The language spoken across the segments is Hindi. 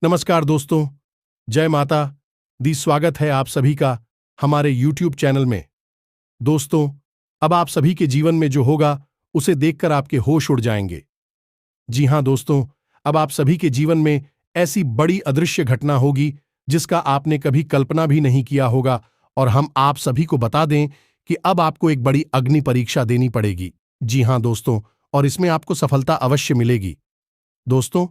नमस्कार दोस्तों, जय माता दी। स्वागत है आप सभी का हमारे YouTube चैनल में। दोस्तों, अब आप सभी के जीवन में जो होगा उसे देखकर आपके होश उड़ जाएंगे। जी हां दोस्तों, अब आप सभी के जीवन में ऐसी बड़ी अदृश्य घटना होगी जिसका आपने कभी कल्पना भी नहीं किया होगा, और हम आप सभी को बता दें कि अब आपको एक बड़ी अग्नि परीक्षा देनी पड़ेगी। जी हां दोस्तों, और इसमें आपको सफलता अवश्य मिलेगी। दोस्तों,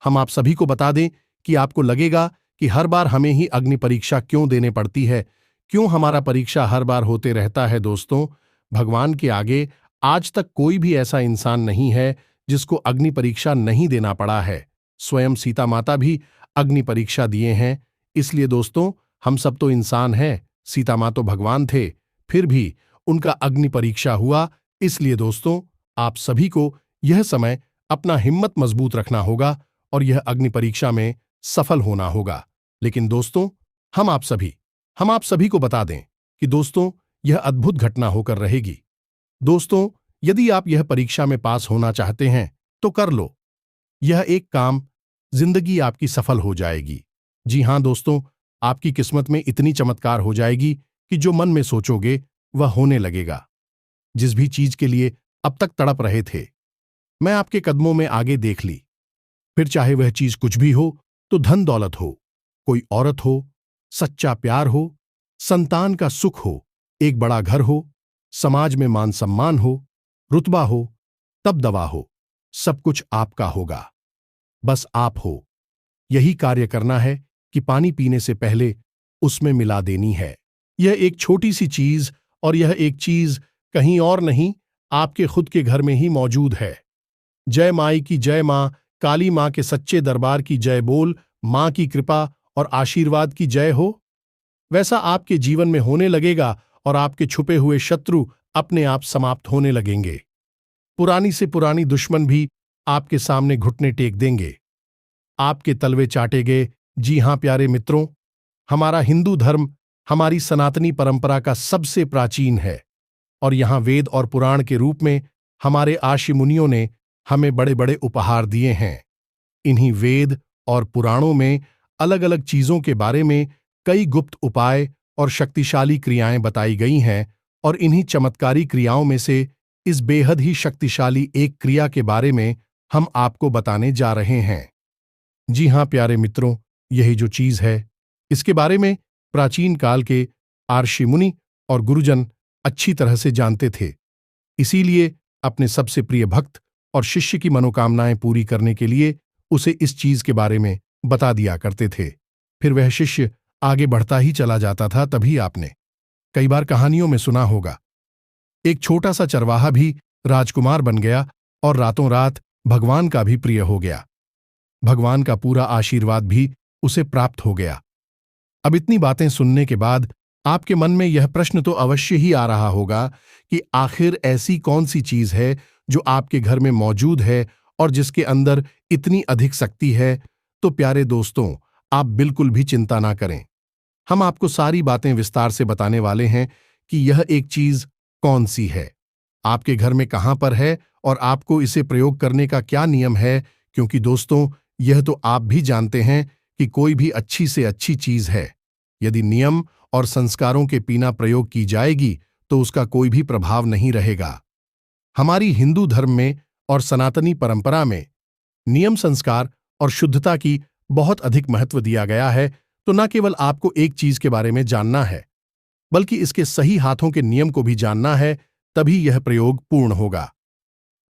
हम आप सभी को बता दें कि आपको लगेगा कि हर बार हमें ही अग्नि परीक्षा क्यों देने पड़ती है, क्यों हमारा परीक्षा हर बार होते रहता है। दोस्तों, भगवान के आगे आज तक कोई भी ऐसा इंसान नहीं है जिसको अग्नि परीक्षा नहीं देना पड़ा है। स्वयं सीता माता भी अग्नि परीक्षा दिए हैं। इसलिए दोस्तों, हम सब तो इंसान हैं, सीता माँ तो भगवान थे, फिर भी उनका अग्नि परीक्षा हुआ। इसलिए दोस्तों, आप सभी को यह समय अपना हिम्मत मजबूत रखना होगा और यह अग्नि परीक्षा में सफल होना होगा। लेकिन दोस्तों, हम आप सभी को बता दें कि दोस्तों, यह अद्भुत घटना होकर रहेगी। दोस्तों, यदि आप यह परीक्षा में पास होना चाहते हैं तो कर लो। यह एक काम, जिंदगी आपकी सफल हो जाएगी। जी हां दोस्तों, आपकी किस्मत में इतनी चमत्कार हो जाएगी कि जो मन में सोचोगे वह होने लगेगा। जिस भी चीज के लिए अब तक तड़प रहे थे, मैं आपके कदमों में आगे देख ली। फिर चाहे वह चीज कुछ भी हो, तो धन दौलत हो, कोई औरत हो, सच्चा प्यार हो, संतान का सुख हो, एक बड़ा घर हो, समाज में मान सम्मान हो, रुतबा हो, तब दवा हो, सब कुछ आपका होगा। बस आप हो। यही कार्य करना है कि पानी पीने से पहले उसमें मिला देनी है। यह एक छोटी सी चीज, और यह एक चीज कहीं और नहीं, आपके खुद के घर में ही मौजूद है। जय माई की जय मां, काली मां के सच्चे दरबार की जय बोल, मां की कृपा और आशीर्वाद की जय हो। वैसा आपके जीवन में होने लगेगा और आपके छुपे हुए शत्रु अपने आप समाप्त होने लगेंगे। पुरानी से पुरानी दुश्मन भी आपके सामने घुटने टेक देंगे, आपके तलवे चाटे गए। जी हां प्यारे मित्रों, हमारा हिंदू धर्म हमारी सनातनी परंपरा का सबसे प्राचीन है, और यहां वेद और पुराण के रूप में हमारे आशी मुनियों ने हमें बड़े बड़े उपहार दिए हैं। इन्हीं वेद और पुराणों में अलग अलग चीजों के बारे में कई गुप्त उपाय और शक्तिशाली क्रियाएं बताई गई हैं, और इन्हीं चमत्कारी क्रियाओं में से इस बेहद ही शक्तिशाली एक क्रिया के बारे में हम आपको बताने जा रहे हैं। जी हां प्यारे मित्रों, यही जो चीज है, इसके बारे में प्राचीन काल के आर्षि मुनि और गुरुजन अच्छी तरह से जानते थे। इसीलिए अपने सबसे प्रिय भक्त और शिष्य की मनोकामनाएं पूरी करने के लिए उसे इस चीज के बारे में बता दिया करते थे। फिर वह शिष्य आगे बढ़ता ही चला जाता था। तभी आपने कई बार कहानियों में सुना होगा, एक छोटा सा चरवाहा भी राजकुमार बन गया और रातों रात भगवान का भी प्रिय हो गया। भगवान का पूरा आशीर्वाद भी उसे प्राप्त हो गया। अब इतनी बातें सुनने के बाद आपके मन में यह प्रश्न तो अवश्य ही आ रहा होगा कि आखिर ऐसी कौन सी चीज है जो आपके घर में मौजूद है और जिसके अंदर इतनी अधिक शक्ति है। तो प्यारे दोस्तों, आप बिल्कुल भी चिंता ना करें। हम आपको सारी बातें विस्तार से बताने वाले हैं कि यह एक चीज कौन सी है, आपके घर में कहां पर है, और आपको इसे प्रयोग करने का क्या नियम है। क्योंकि दोस्तों, यह तो आप भी जानते हैं कि कोई भी अच्छी से अच्छी चीज है, यदि नियम और संस्कारों के बिना प्रयोग की जाएगी तो उसका कोई भी प्रभाव नहीं रहेगा। हमारी हिंदू धर्म में और सनातनी परंपरा में नियम, संस्कार और शुद्धता की बहुत अधिक महत्व दिया गया है। तो न केवल आपको एक चीज के बारे में जानना है, बल्कि इसके सही हाथों के नियम को भी जानना है, तभी यह प्रयोग पूर्ण होगा।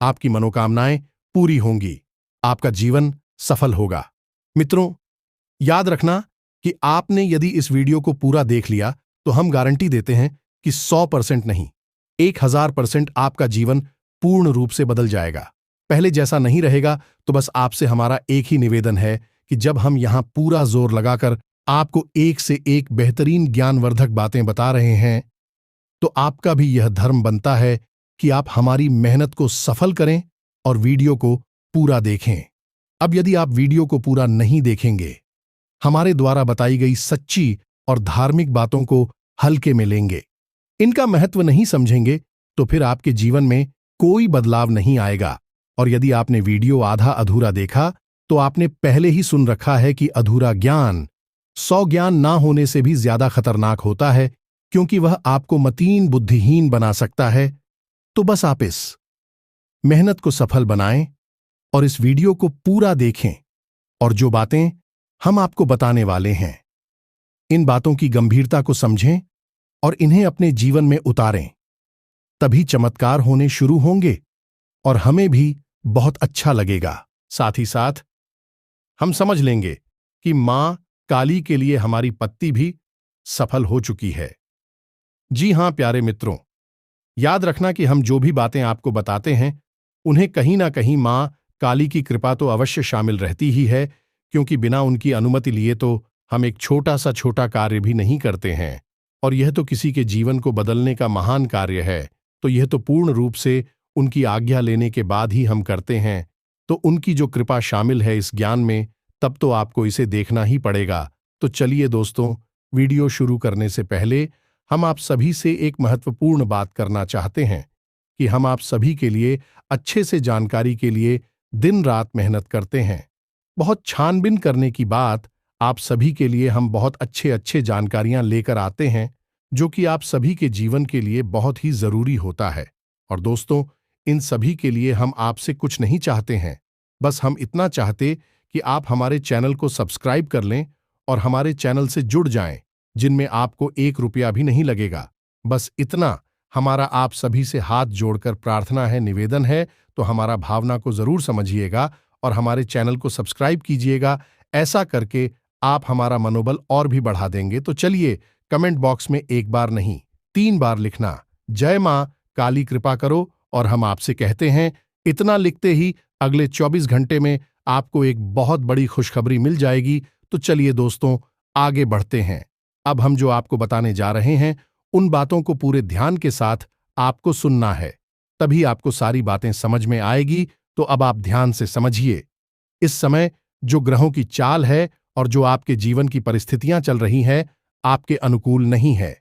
आपकी मनोकामनाएं पूरी होंगी, आपका जीवन सफल होगा। मित्रों, याद रखना कि आपने यदि इस वीडियो को पूरा देख लिया तो हम गारंटी देते हैं कि 100% नहीं, 1000% आपका जीवन पूर्ण रूप से बदल जाएगा। पहले जैसा नहीं रहेगा। तो बस आपसे हमारा एक ही निवेदन है कि जब हम यहां पूरा जोर लगाकर आपको एक से एक बेहतरीन ज्ञानवर्धक बातें बता रहे हैं, तो आपका भी यह धर्म बनता है कि आप हमारी मेहनत को सफल करें और वीडियो को पूरा देखें। अब यदि आप वीडियो को पूरा नहीं देखेंगे, हमारे द्वारा बताई गई सच्ची और धार्मिक बातों को हल्के में लेंगे, इनका महत्व नहीं समझेंगे, तो फिर आपके जीवन में कोई बदलाव नहीं आएगा। और यदि आपने वीडियो आधा अधूरा देखा तो आपने पहले ही सुन रखा है कि अधूरा ज्ञान 100 ज्ञान ना होने से भी ज्यादा खतरनाक होता है, क्योंकि वह आपको मतीन बुद्धिहीन बना सकता है। तो बस आप इस मेहनत को सफल बनाएं और इस वीडियो को पूरा देखें, और जो बातें हम आपको बताने वाले हैं, इन बातों की गंभीरता को समझें और इन्हें अपने जीवन में उतारें। तभी चमत्कार होने शुरू होंगे और हमें भी बहुत अच्छा लगेगा। साथ ही साथ हम समझ लेंगे कि मां काली के लिए हमारी पत्ती भी सफल हो चुकी है। जी हां प्यारे मित्रों, याद रखना कि हम जो भी बातें आपको बताते हैं उन्हें कहीं ना कहीं मां काली की कृपा तो अवश्य शामिल रहती ही है, क्योंकि बिना उनकी अनुमति लिए तो हम एक छोटा कार्य भी नहीं करते हैं, और यह तो किसी के जीवन को बदलने का महान कार्य है, तो यह तो पूर्ण रूप से उनकी आज्ञा लेने के बाद ही हम करते हैं। तो उनकी जो कृपा शामिल है इस ज्ञान में, तब तो आपको इसे देखना ही पड़ेगा। तो चलिए दोस्तों, वीडियो शुरू करने से पहले हम आप सभी से एक महत्वपूर्ण बात करना चाहते हैं कि हम आप सभी के लिए अच्छे से जानकारी के लिए दिन रात मेहनत करते हैं। बहुत छानबीन करने की बात आप सभी के लिए हम बहुत अच्छे जानकारियां लेकर आते हैं, जो कि आप सभी के जीवन के लिए बहुत ही जरूरी होता है। और दोस्तों, इन सभी के लिए हम आपसे कुछ नहीं चाहते हैं, बस हम इतना चाहते कि आप हमारे चैनल को सब्सक्राइब कर लें और हमारे चैनल से जुड़ जाएं, जिनमें आपको 1 रुपया भी नहीं लगेगा। बस इतना हमारा आप सभी से हाथ जोड़कर प्रार्थना है, निवेदन है। तो हमारा भावना को जरूर समझिएगा और हमारे चैनल को सब्सक्राइब कीजिएगा। ऐसा करके आप हमारा मनोबल और भी बढ़ा देंगे। तो चलिए, कमेंट बॉक्स में 1 बार नहीं 3 बार लिखना, जय मां काली कृपा करो, और हम आपसे कहते हैं इतना लिखते ही अगले 24 घंटे में आपको एक बहुत बड़ी खुशखबरी मिल जाएगी। तो चलिए दोस्तों, आगे बढ़ते हैं। अब हम जो आपको बताने जा रहे हैं उन बातों को पूरे ध्यान के साथ आपको सुनना है, तभी आपको सारी बातें समझ में आएगी। तो अब आप ध्यान से समझिए। इस समय जो ग्रहों की चाल है और जो आपके जीवन की परिस्थितियां चल रही हैं, आपके अनुकूल नहीं है।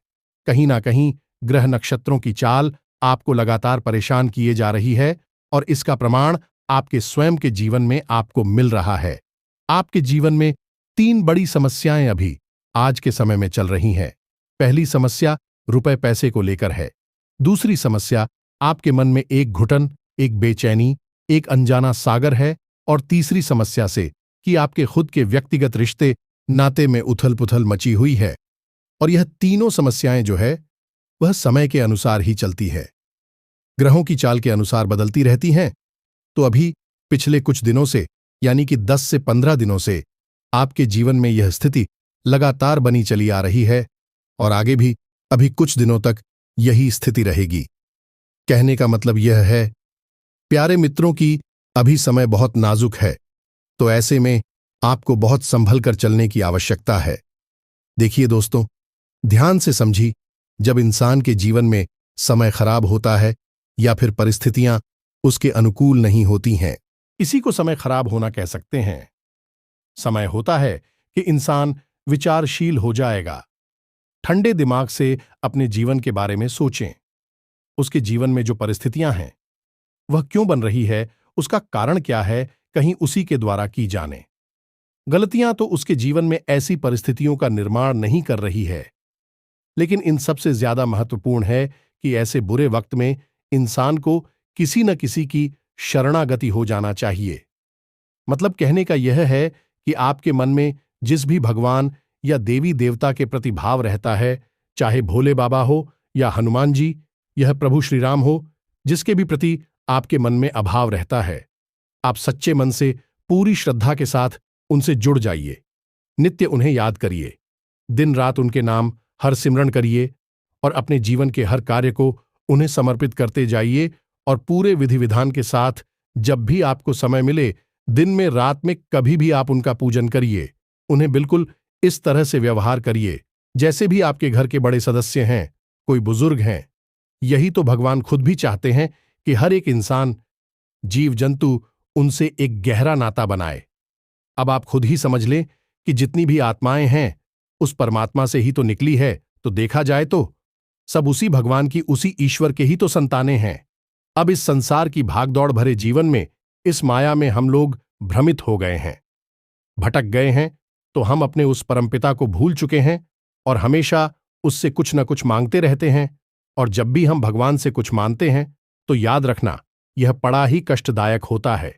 कहीं ना कहीं ग्रह नक्षत्रों की चाल आपको लगातार परेशान किए जा रही है, और इसका प्रमाण आपके स्वयं के जीवन में आपको मिल रहा है। आपके जीवन में 3 बड़ी समस्याएं अभी आज के समय में चल रही हैं। पहली समस्या रुपए पैसे को लेकर है। दूसरी समस्या आपके मन में एक घुटन, एक बेचैनी, एक अनजाना सागर है। और तीसरी समस्या से कि आपके खुद के व्यक्तिगत रिश्ते नाते में उथल पुथल मची हुई है। और यह तीनों समस्याएं जो है वह समय के अनुसार ही चलती है, ग्रहों की चाल के अनुसार बदलती रहती हैं। तो अभी पिछले कुछ दिनों से, यानी कि 10 से 15 दिनों से आपके जीवन में यह स्थिति लगातार बनी चली आ रही है, और आगे भी अभी कुछ दिनों तक यही स्थिति रहेगी। कहने का मतलब यह है प्यारे मित्रों की अभी समय बहुत नाजुक है, तो ऐसे में आपको बहुत संभल कर चलने की आवश्यकता है। देखिए दोस्तों, ध्यान से समझी, जब इंसान के जीवन में समय खराब होता है या फिर परिस्थितियां उसके अनुकूल नहीं होती हैं, इसी को समय खराब होना कह सकते हैं। समय होता है कि इंसान विचारशील हो जाएगा। ठंडे दिमाग से अपने जीवन के बारे में सोचें। उसके जीवन में जो परिस्थितियां हैं वह क्यों बन रही है, उसका कारण क्या है, कहीं उसी के द्वारा की जाने। गलतियां तो उसके जीवन में ऐसी परिस्थितियों का निर्माण नहीं कर रही है, लेकिन इन सबसे ज्यादा महत्वपूर्ण है कि ऐसे बुरे वक्त में इंसान को किसी न किसी की शरणागति हो जाना चाहिए। मतलब कहने का यह है कि आपके मन में जिस भी भगवान या देवी देवता के प्रति भाव रहता है, चाहे भोले बाबा हो या हनुमान जी, यह प्रभु श्री राम हो, जिसके भी प्रति आपके मन में अभाव रहता है, आप सच्चे मन से पूरी श्रद्धा के साथ उनसे जुड़ जाइए। नित्य उन्हें याद करिए, दिन रात उनके नाम हर सिमरण करिए, और अपने जीवन के हर कार्य को उन्हें समर्पित करते जाइए। और पूरे विधि विधान के साथ जब भी आपको समय मिले, दिन में रात में कभी भी आप उनका पूजन करिए। उन्हें बिल्कुल इस तरह से व्यवहार करिए जैसे भी आपके घर के बड़े सदस्य हैं, कोई बुजुर्ग हैं। यही तो भगवान खुद भी चाहते हैं कि हर एक इंसान, जीव जंतु उनसे एक गहरा नाता बनाए। अब आप खुद ही समझ लें कि जितनी भी आत्माएं हैं उस परमात्मा से ही तो निकली है, तो देखा जाए तो सब उसी भगवान की, उसी ईश्वर के ही तो संतानें हैं। अब इस संसार की भागदौड़ भरे जीवन में, इस माया में हम लोग भ्रमित हो गए हैं, भटक गए हैं, तो हम अपने उस परमपिता को भूल चुके हैं और हमेशा उससे कुछ न कुछ मांगते रहते हैं। और जब भी हम भगवान से कुछ मांगते हैं तो याद रखना, यह बड़ा ही कष्टदायक होता है।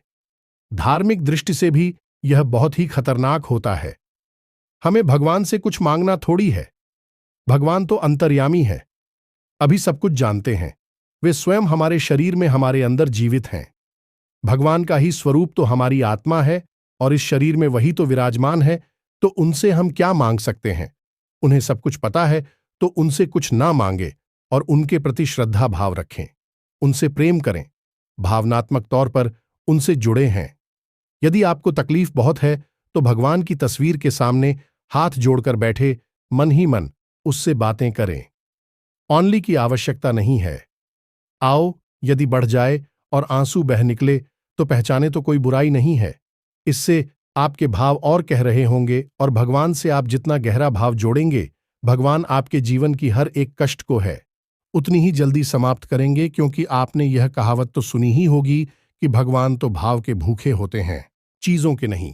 धार्मिक दृष्टि से भी यह बहुत ही खतरनाक होता है। हमें भगवान से कुछ मांगना थोड़ी है। भगवान तो अंतर्यामी है, अभी सब कुछ जानते हैं। वे स्वयं हमारे शरीर में हमारे अंदर जीवित हैं। भगवान का ही स्वरूप तो हमारी आत्मा है और इस शरीर में वही तो विराजमान है, तो उनसे हम क्या मांग सकते हैं? उन्हें सब कुछ पता है, तो उनसे कुछ ना मांगे और उनके प्रति श्रद्धा भाव रखें, उनसे प्रेम करें, भावनात्मक तौर पर उनसे जुड़े हैं। यदि आपको तकलीफ बहुत है तो भगवान की तस्वीर के सामने हाथ जोड़कर बैठे, मन ही मन उससे बातें करें। ऑनली की आवश्यकता नहीं है। आओ, यदि बढ़ जाए और आंसू बह निकले तो पहचाने तो कोई बुराई नहीं है। इससे आपके भाव और कह रहे होंगे और भगवान से आप जितना गहरा भाव जोड़ेंगे, भगवान आपके जीवन की हर एक कष्ट को है उतनी ही जल्दी समाप्त करेंगे, क्योंकि आपने यह कहावत तो सुनी ही होगी कि भगवान तो भाव के भूखे होते हैं, चीजों के नहीं।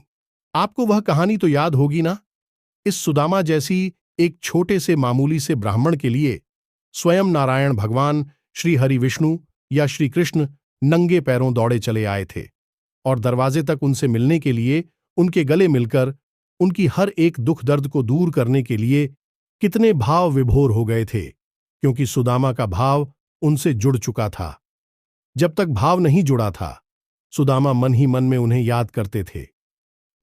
आपको वह कहानी तो याद होगी ना, इस सुदामा जैसी एक छोटे से मामूली से ब्राह्मण के लिए स्वयं नारायण भगवान, श्री हरि विष्णु या श्री कृष्ण नंगे पैरों दौड़े चले आए थे और दरवाजे तक उनसे मिलने के लिए, उनके गले मिलकर उनकी हर एक दुख दर्द को दूर करने के लिए कितने भाव विभोर हो गए थे, क्योंकि सुदामा का भाव उनसे जुड़ चुका था। जब तक भाव नहीं जुड़ा था, सुदामा मन ही मन में उन्हें याद करते थे।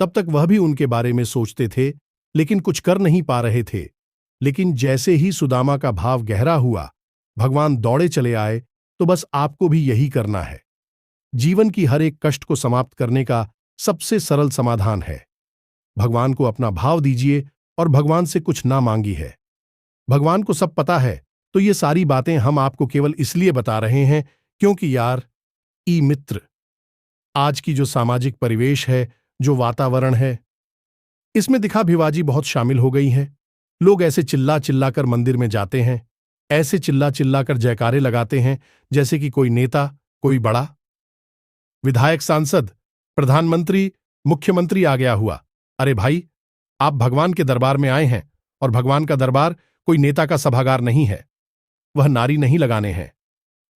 तब तक वह भी उनके बारे में सोचते थे, लेकिन कुछ कर नहीं पा रहे थे। लेकिन जैसे ही सुदामा का भाव गहरा हुआ, भगवान दौड़े चले आए। तो बस आपको भी यही करना है। जीवन की हर एक कष्ट को समाप्त करने का सबसे सरल समाधान है, भगवान को अपना भाव दीजिए और भगवान से कुछ ना मांगी है। भगवान को सब पता है, तो ये सारी बातें हम आपको केवल इसलिए बता रहे हैं क्योंकि यार, ई मित्र, आज की जो सामाजिक परिवेश है, जो वातावरण है, इसमें दिखाभिवाजी बहुत शामिल हो गई है। लोग ऐसे चिल्ला चिल्लाकर मंदिर में जाते हैं, ऐसे चिल्ला चिल्लाकर जयकारे लगाते हैं जैसे कि कोई नेता, कोई बड़ा विधायक, सांसद, प्रधानमंत्री, मुख्यमंत्री आ गया हुआ। अरे भाई, आप भगवान के दरबार में आए हैं और भगवान का दरबार कोई नेता का सभागार नहीं है। वह नारी नहीं लगाने हैं।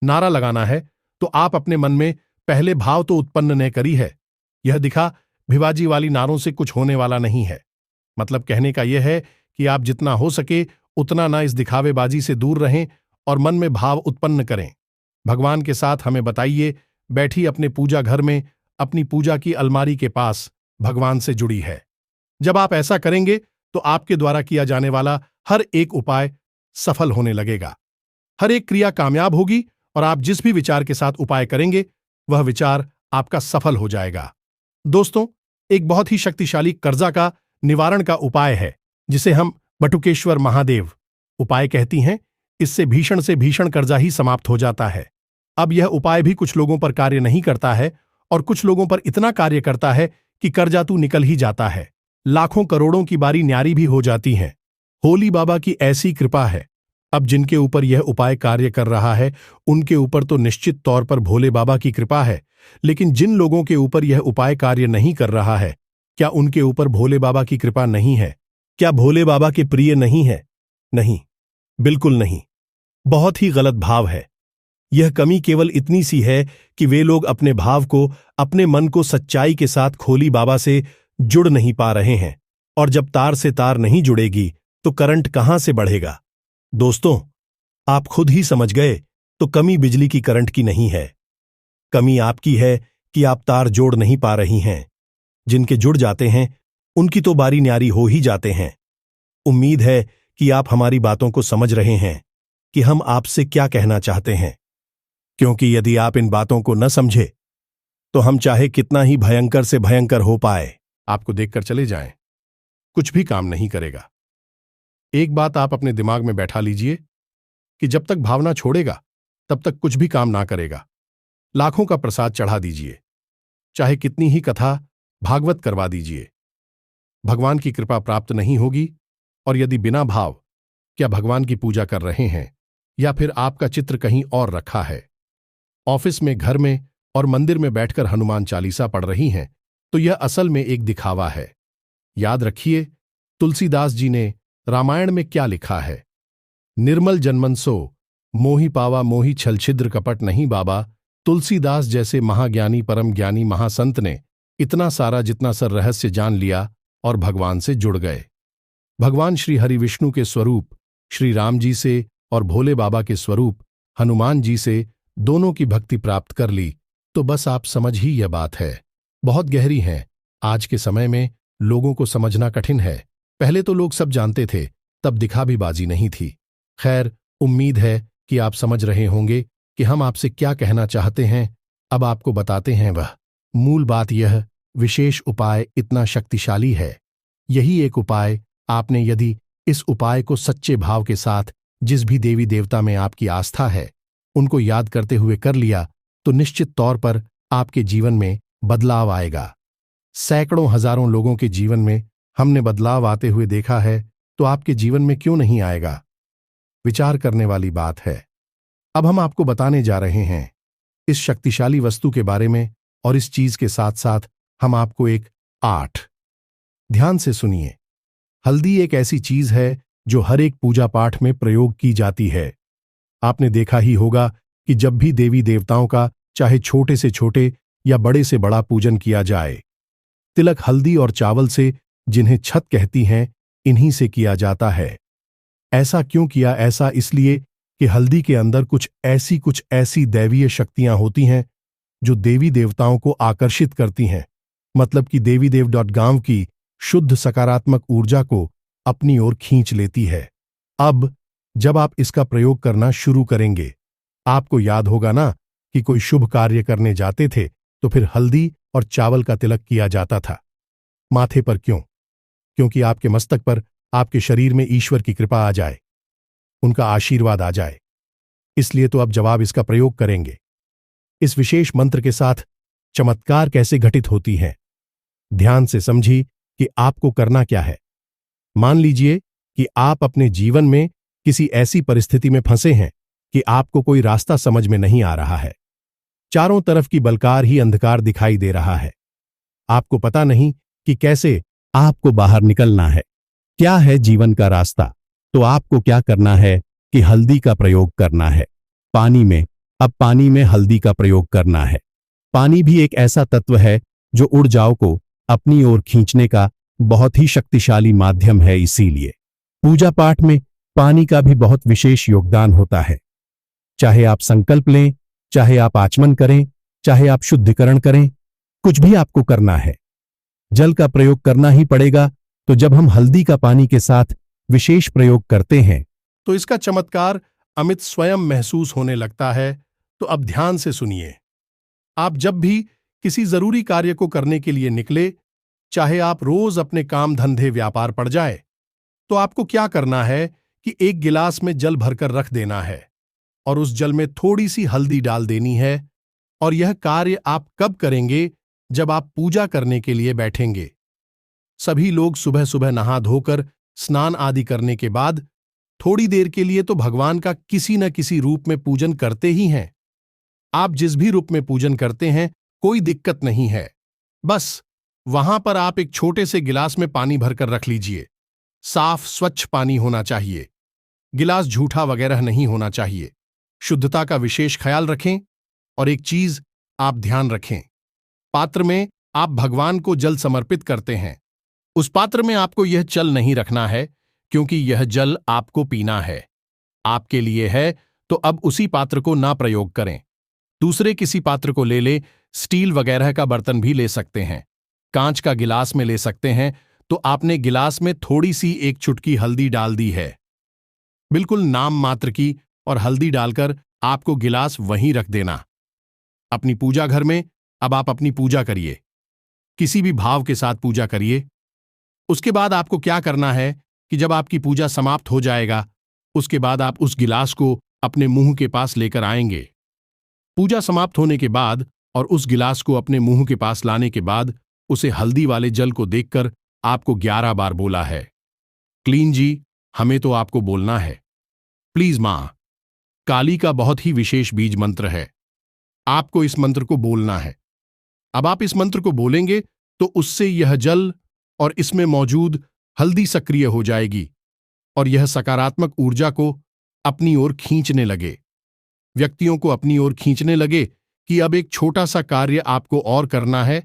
नारा लगाना है तो आप अपने मन में पहले भाव तो उत्पन्न न करी है। यह दिखा भिवाजी वाली नारों से कुछ होने वाला नहीं है। मतलब कहने का यह है कि आप जितना हो सके उतना ना इस दिखावेबाजी से दूर रहें और मन में भाव उत्पन्न करें। भगवान के साथ हमें बताइए, बैठी अपने पूजा घर में, अपनी पूजा की अलमारी के पास भगवान से जुड़ी है। जब आप ऐसा करेंगे तो आपके द्वारा किया जाने वाला हर एक उपाय सफल होने लगेगा। हर एक क्रिया कामयाब होगी और आप जिस भी विचार के साथ उपाय करेंगे, वह विचार आपका सफल हो जाएगा। दोस्तों, एक बहुत ही शक्तिशाली कर्जा का निवारण का उपाय है, जिसे हम बटुकेश्वर महादेव उपाय कहती हैं। इससे भीषण से भीषण कर्जा ही समाप्त हो जाता है। अब यह उपाय भी कुछ लोगों पर कार्य नहीं करता है और कुछ लोगों पर इतना कार्य करता है कि कर्जा तो निकल ही जाता है। लाखों करोड़ों की बारी न्यारी भी हो जाती है। होली बाबा की ऐसी कृपा है। अब जिनके ऊपर यह उपाय कार्य कर रहा है, उनके ऊपर तो निश्चित तौर पर भोले बाबा की कृपा है। लेकिन जिन लोगों के ऊपर यह उपाय कार्य नहीं कर रहा है, क्या उनके ऊपर भोले बाबा की कृपा नहीं है? क्या भोले बाबा के प्रिय नहीं है? नहीं, बिल्कुल नहीं। बहुत ही गलत भाव है। यह कमी केवल इतनी सी है कि वे लोग अपने भाव को, अपने मन को सच्चाई के साथ खोली बाबा से जुड़ नहीं पा रहे हैं। और जब तार से तार नहीं जुड़ेगी तो करंट कहां से बढ़ेगा? दोस्तों, आप खुद ही समझ गए, तो कमी बिजली की करंट की नहीं है। कमी आपकी है कि आप तार जोड़ नहीं पा रही हैं। जिनके जुड़ जाते हैं उनकी तो बारी न्यारी हो ही जाते हैं। उम्मीद है कि आप हमारी बातों को समझ रहे हैं कि हम आपसे क्या कहना चाहते हैं, क्योंकि यदि आप इन बातों को न समझे तो हम चाहे कितना ही भयंकर से भयंकर हो पाए, आपको देखकर चले जाएं, कुछ भी काम नहीं करेगा। एक बात आप अपने दिमाग में बैठा लीजिए कि जब तक भावना छोड़ेगा तब तक कुछ भी काम ना करेगा। लाखों का प्रसाद चढ़ा दीजिए, चाहे कितनी ही कथा भागवत करवा दीजिए, भगवान की कृपा प्राप्त नहीं होगी। और यदि बिना भाव, क्या भगवान की पूजा कर रहे हैं या फिर आपका चित्र कहीं और रखा है, ऑफिस में, घर में और मंदिर में बैठकर हनुमान चालीसा पढ़ रही हैं तो यह असल में एक दिखावा है। याद रखिए, तुलसीदास जी ने रामायण में क्या लिखा है। निर्मल जनमन सो मोहि पावा मोहि छल छिद्र कपट नहीं बाबा। तुलसीदास जैसे महाज्ञानी परम ज्ञानी महासंत ने इतना सारा जितना सर रहस्य जान लिया और भगवान से जुड़ गए। भगवान श्री हरि विष्णु के स्वरूप श्री राम जी से और भोले बाबा के स्वरूप हनुमान जी से दोनों की भक्ति प्राप्त कर ली, तो बस आप समझ ही यह बात है। बहुत गहरी हैं। आज के समय में लोगों को समझना कठिन है। पहले तो लोग सब जानते थे, तब दिखावीबाजी नहीं थी। खैर, उम्मीद है कि आप समझ रहे होंगे कि हम आपसे क्या कहना चाहते हैं। अब आपको बताते हैं वह मूल बात। यह विशेष उपाय इतना शक्तिशाली है। यही एक उपाय आपने यदि इस उपाय को सच्चे भाव के साथ जिस भी देवी देवता में आपकी आस्था है उनको याद करते हुए कर लिया, तो निश्चित तौर पर आपके जीवन में बदलाव आएगा। सैकड़ों हजारों लोगों के जीवन में हमने बदलाव आते हुए देखा है, तो आपके जीवन में क्यों नहीं आएगा? विचार करने वाली बात है। अब हम आपको बताने जा रहे हैं इस शक्तिशाली वस्तु के बारे में, और इस चीज के साथ साथ हम आपको एक 8 ध्यान से सुनिए। हल्दी एक ऐसी चीज है जो हर एक पूजा पाठ में प्रयोग की जाती है। आपने देखा ही होगा कि जब भी देवी देवताओं का चाहे छोटे से छोटे या बड़े से बड़ा पूजन किया जाए, तिलक हल्दी और चावल से, जिन्हें छत कहती हैं, इन्हीं से किया जाता है। ऐसा क्यों किया? ऐसा इसलिए कि हल्दी के अंदर कुछ ऐसी दैवीय शक्तियां होती हैं जो देवी देवताओं को आकर्षित करती हैं। मतलब कि देवीदेव.गांव की शुद्ध सकारात्मक ऊर्जा को अपनी ओर खींच लेती है। अब जब आप इसका प्रयोग करना शुरू करेंगे, आपको याद होगा ना कि कोई शुभ कार्य करने जाते थे तो फिर हल्दी और चावल का तिलक किया जाता था। माथे पर क्यों? क्योंकि आपके मस्तक पर, आपके शरीर में ईश्वर की कृपा आ जाए, उनका आशीर्वाद आ जाए। इसलिए तो अब जवाब इसका प्रयोग करेंगे। इस विशेष मंत्र के साथ चमत्कार कैसे घटित होती हैं, ध्यान से समझी कि आपको करना क्या है। मान लीजिए कि आप अपने जीवन में किसी ऐसी परिस्थिति में फंसे हैं कि आपको कोई रास्ता समझ में नहीं आ रहा है। चारों तरफ की बलकार ही अंधकार दिखाई दे रहा है। आपको पता नहीं कि कैसे आपको बाहर निकलना है, क्या है जीवन का रास्ता। तो आपको क्या करना है कि हल्दी का प्रयोग करना है पानी में। अब पानी में हल्दी का प्रयोग करना है। पानी भी एक ऐसा तत्व है जो ऊर्जाओं को अपनी ओर खींचने का बहुत ही शक्तिशाली माध्यम है। इसीलिए पूजा पाठ में पानी का भी बहुत विशेष योगदान होता है। चाहे आप संकल्प लें, चाहे आप आचमन करें, चाहे आप शुद्धिकरण करें, कुछ भी आपको करना है, जल का प्रयोग करना ही पड़ेगा। तो जब हम हल्दी का पानी के साथ विशेष प्रयोग करते हैं तो इसका चमत्कार अमित स्वयं महसूस होने लगता है। तो अब ध्यान से सुनिए। आप जब भी किसी जरूरी कार्य को करने के लिए निकले, चाहे आप रोज अपने काम धंधे व्यापार पड़ जाए, तो आपको क्या करना है कि एक गिलास में जल भरकर रख देना है और उस जल में थोड़ी सी हल्दी डाल देनी है। और यह कार्य आप कब करेंगे? जब आप पूजा करने के लिए बैठेंगे। सभी लोग सुबह सुबह नहा धोकर स्नान आदि करने के बाद थोड़ी देर के लिए तो भगवान का किसी न किसी रूप में पूजन करते ही हैं। आप जिस भी रूप में पूजन करते हैं, कोई दिक्कत नहीं है। बस वहां पर आप एक छोटे से गिलास में पानी भरकर रख लीजिए। साफ स्वच्छ पानी होना चाहिए। गिलास झूठा वगैरह नहीं होना चाहिए। शुद्धता का विशेष ख्याल रखें। और एक चीज आप ध्यान रखें, पात्र में आप भगवान को जल समर्पित करते हैं, उस पात्र में आपको यह जल नहीं रखना है, क्योंकि यह जल आपको पीना है, आपके लिए है। तो अब उसी पात्र को ना प्रयोग करें। दूसरे किसी पात्र को ले स्टील वगैरह का बर्तन भी ले सकते हैं, कांच का गिलास में ले सकते हैं। तो आपने गिलास में थोड़ी सी एक चुटकी हल्दी डाल दी है, बिल्कुल नाम मात्र की, और हल्दी डालकर आपको गिलास वहीं रख देना। अपनी पूजा घर में अब आप अपनी पूजा करिए, किसी भी भाव के साथ पूजा करिए। उसके बाद आपको क्या करना है कि जब आपकी पूजा समाप्त हो जाएगा, उसके बाद आप उस गिलास को अपने मुंह के पास लेकर आएंगे। पूजा समाप्त होने के बाद और उस गिलास को अपने मुंह के पास लाने के बाद उसे हल्दी वाले जल को देखकर आपको 11 बार बोला है, क्लीन जी, हमें तो आपको बोलना है, प्लीज मां। काली का बहुत ही विशेष बीज मंत्र है, आपको इस मंत्र को बोलना है। अब आप इस मंत्र को बोलेंगे तो उससे यह जल और इसमें मौजूद हल्दी सक्रिय हो जाएगी और यह सकारात्मक ऊर्जा को अपनी ओर खींचने लगे, व्यक्तियों को अपनी ओर खींचने लगे कि अब एक छोटा सा कार्य आपको और करना है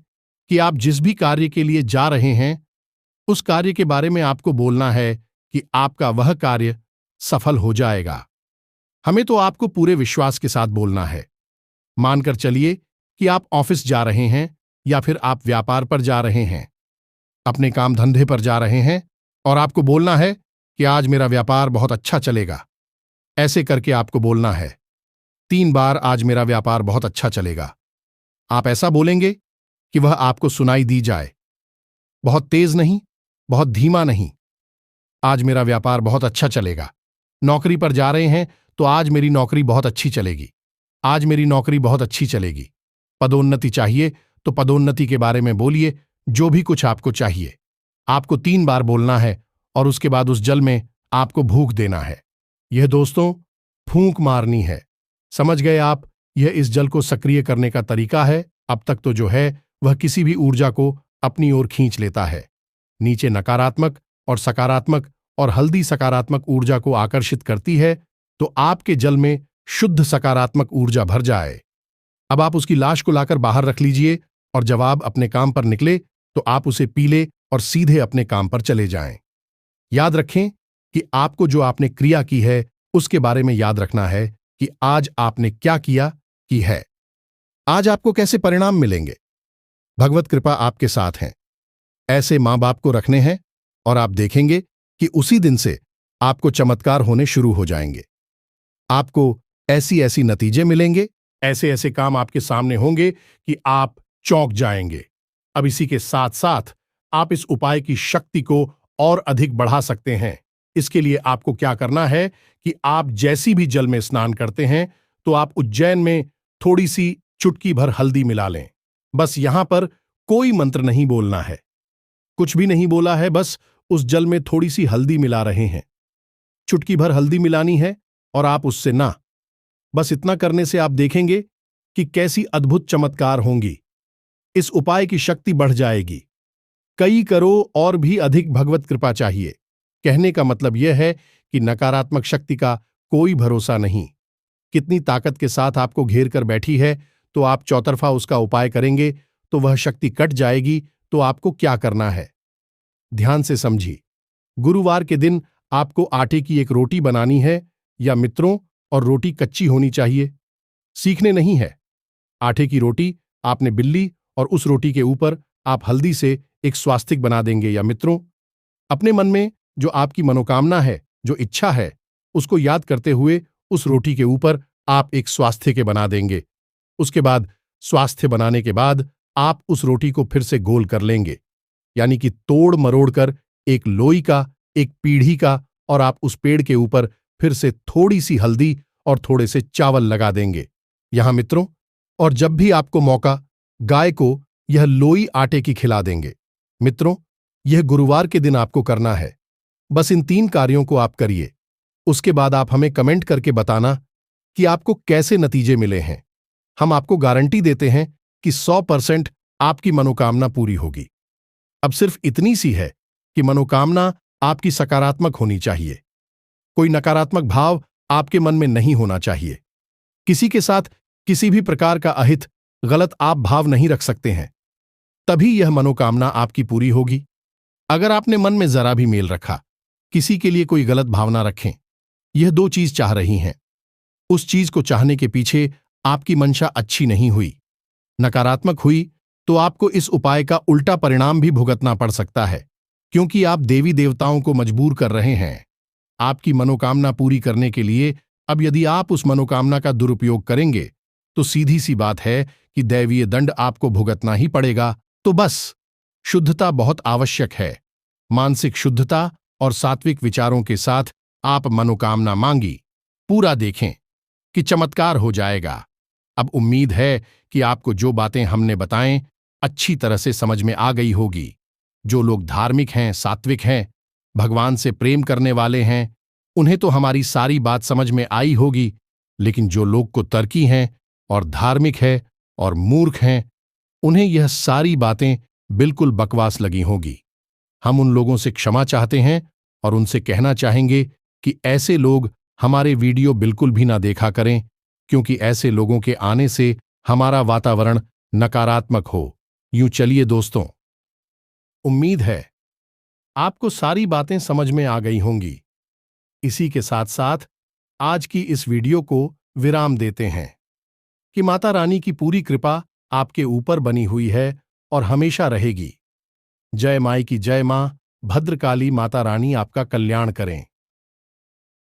कि आप जिस भी कार्य के लिए जा रहे हैं उस कार्य के बारे में आपको बोलना है कि आपका वह कार्य सफल हो जाएगा। हमें तो आपको पूरे विश्वास के साथ बोलना है। मानकर चलिए कि आप ऑफिस जा रहे हैं या फिर आप व्यापार पर जा रहे हैं, अपने काम धंधे पर जा रहे हैं और आपको बोलना है कि आज मेरा व्यापार बहुत अच्छा चलेगा। ऐसे करके आपको बोलना है 3 बार, आज मेरा व्यापार बहुत अच्छा चलेगा। आप ऐसा बोलेंगे कि वह आपको सुनाई दी जाए, बहुत तेज नहीं, बहुत धीमा नहीं। आज मेरा व्यापार बहुत अच्छा चलेगा। नौकरी पर जा रहे हैं तो आज मेरी नौकरी बहुत अच्छी चलेगी, आज मेरी नौकरी बहुत अच्छी चलेगी। पदोन्नति चाहिए तो पदोन्नति के बारे में बोलिए, जो भी कुछ आपको चाहिए। आपको 3 बार बोलना है और उसके बाद उस जल में आपको फूंक देना है। यह दोस्तों फूंक मारनी है। समझ गए आप? यह इस जल को सक्रिय करने का तरीका है। अब तक तो जो है वह किसी भी ऊर्जा को अपनी ओर खींच लेता है। नीचे नकारात्मक और सकारात्मक और हल्दी सकारात्मक ऊर्जा को आकर्षित करती है तो आपके जल में शुद्ध सकारात्मक ऊर्जा भर जाए। अब आप उसकी लाश को लाकर बाहर रख लीजिए और जब आप अपने काम पर निकले तो आप उसे पी ले और सीधे अपने काम पर चले जाएं। याद रखें कि आपको जो आपने क्रिया की है उसके बारे में याद रखना है कि आज आपने क्या किया की है, आज आपको कैसे परिणाम मिलेंगे। भगवत कृपा आपके साथ है। ऐसे मां बाप को रखने हैं और आप देखेंगे कि उसी दिन से आपको चमत्कार होने शुरू हो जाएंगे। आपको ऐसी ऐसी नतीजे मिलेंगे, ऐसे ऐसे काम आपके सामने होंगे कि आप चौंक जाएंगे। अब इसी के साथ साथ आप इस उपाय की शक्ति को और अधिक बढ़ा सकते हैं। इसके लिए आपको क्या करना है कि आप जैसी भी जल में स्नान करते हैं तो आप उज्जैन में थोड़ी सी चुटकी भर हल्दी मिला लें। बस यहां पर कोई मंत्र नहीं बोलना है, कुछ भी नहीं बोला है, बस उस जल में थोड़ी सी हल्दी मिला रहे हैं। चुटकी भर हल्दी मिलानी है और आप उससे ना, बस इतना करने से आप देखेंगे कि कैसी अद्भुत चमत्कार होंगी। इस उपाय की शक्ति बढ़ जाएगी। कई करो और भी अधिक भगवत कृपा चाहिए। कहने का मतलब यह है कि नकारात्मक शक्ति का कोई भरोसा नहीं। कितनी ताकत के साथ आपको घेर कर बैठी है, तो आप चौतरफा उसका उपाय करेंगे तो वह शक्ति कट जाएगी। तो आपको क्या करना है, ध्यान से समझिए। गुरुवार के दिन आपको आटे की एक रोटी बनानी है या मित्रों, और रोटी कच्ची होनी चाहिए, सीखने नहीं है। आटे की रोटी आपने बिल्ली और उस रोटी के ऊपर आप हल्दी से एक स्वास्तिक बना देंगे या मित्रों, अपने मन में जो आपकी मनोकामना है, जो इच्छा है, उसको याद करते हुए उस रोटी के ऊपर आप एक स्वास्थ्य बना देंगे। उसके बाद स्वास्थ्य बनाने के बाद आप उस रोटी को फिर से गोल कर लेंगे, यानी कि तोड़ मरोड़ कर एक लोई का, एक पीढ़ी का, और आप उस पेड़ के ऊपर फिर से थोड़ी सी हल्दी और थोड़े से चावल लगा देंगे। यहां मित्रों, और जब भी आपको मौका, गाय को यह लोई आटे की खिला देंगे। मित्रों, यह गुरुवार के दिन आपको करना है। बस इन 3 कार्यों को आप करिए। उसके बाद आप हमें कमेंट करके बताना कि आपको कैसे नतीजे मिले हैं। हम आपको गारंटी देते हैं कि 100% आपकी मनोकामना पूरी होगी। अब सिर्फ इतनी सी है कि मनोकामना आपकी सकारात्मक होनी चाहिए। कोई नकारात्मक भाव आपके मन में नहीं होना चाहिए। किसी के साथ किसी भी प्रकार का अहित, गलत आप भाव नहीं रख सकते हैं, तभी यह मनोकामना आपकी पूरी होगी। अगर आपने मन में जरा भी मेल रखा, किसी के लिए कोई गलत भावना रखें, यह 2 चीज चाह रही हैं, उस चीज को चाहने के पीछे आपकी मंशा अच्छी नहीं हुई, नकारात्मक हुई, तो आपको इस उपाय का उल्टा परिणाम भी भुगतना पड़ सकता है, क्योंकि आप देवी देवताओं को मजबूर कर रहे हैं आपकी मनोकामना पूरी करने के लिए। अब यदि आप उस मनोकामना का दुरुपयोग करेंगे तो सीधी सी बात है कि दैवीय दंड आपको भुगतना ही पड़ेगा। तो बस शुद्धता बहुत आवश्यक है। मानसिक शुद्धता और सात्विक विचारों के साथ आप मनोकामना मांगी, पूरा देखें कि चमत्कार हो जाएगा। अब उम्मीद है कि आपको जो बातें हमने बताएं अच्छी तरह से समझ में आ गई होगी। जो लोग धार्मिक हैं, सात्विक हैं, भगवान से प्रेम करने वाले हैं, उन्हें तो हमारी सारी बात समझ में आई होगी, लेकिन जो लोग को तर्की हैं और धार्मिक है और मूर्ख हैं, उन्हें यह सारी बातें बिल्कुल बकवास लगी होंगी। हम उन लोगों से क्षमा चाहते हैं और उनसे कहना चाहेंगे कि ऐसे लोग हमारे वीडियो बिल्कुल भी ना देखा करें, क्योंकि ऐसे लोगों के आने से हमारा वातावरण नकारात्मक हो। यूं चलिए दोस्तों, उम्मीद है आपको सारी बातें समझ में आ गई होंगी। इसी के साथ साथ आज की इस वीडियो को विराम देते हैं कि माता रानी की पूरी कृपा आपके ऊपर बनी हुई है और हमेशा रहेगी। जय माई की जय मां, भद्रकाली माता रानी आपका कल्याण करें।